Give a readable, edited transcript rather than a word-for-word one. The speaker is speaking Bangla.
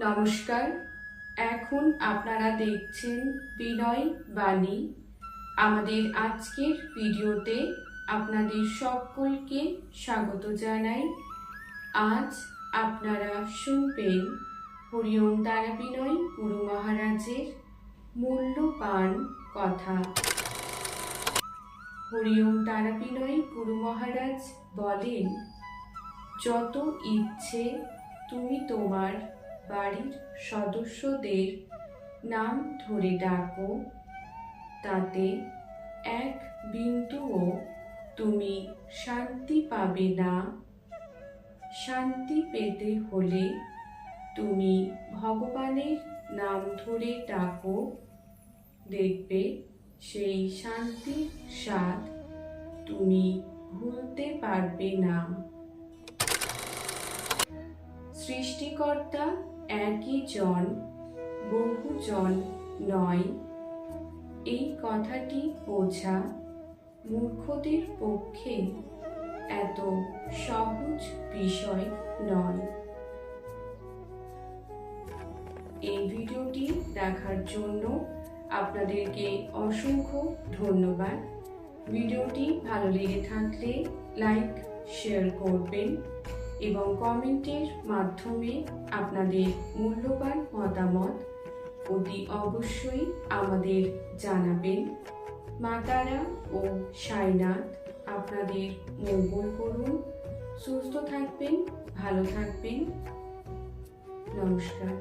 নমস্কার। এখন আপনারা দেখছেন বিনয় বাণী। আমাদের আজকের ভিডিওতে আপনাদের সকলকে স্বাগত জানাই। আজ আপনারা শুনবেন হরিওম তারা বিনয় গুরু মহারাজের মূল্যবান কথা। হরিওম তারা বিনয় গুরু মহারাজ বলেন, যত ইচ্ছে তুমি তোমার বাড়ির সদস্যদের নাম ধরে ডাকো, তাতে এক বিন্দুও তুমি শান্তি পাবে না। শান্তি পেতে হলে তুমি ভগবানের নাম ধরে ডাকো, দেখবে সেই শান্তির স্বাদ তুমি ভুলতে পারবে না। সৃষ্টিকর্তা একই জন, বহুজন নয়। এই কথাটি বোঝা মূর্খদের পক্ষে এত সহজ বিষয় নয়। এই ভিডিওটি দেখার জন্য আপনাদেরকে অসংখ্য ধন্যবাদ। ভিডিওটি ভালো লেগে থাকলে লাইক, শেয়ার করবেন এবং কমেন্টের মাধ্যমে আপনাদের মূল্যবান মতামত অতি অবশ্যই আমাদের জানাবেন। মা তারা ও সাইনাথ আপনাদের মঙ্গল করুন। সুস্থ থাকবেন, ভালো থাকবেন। নমস্কার।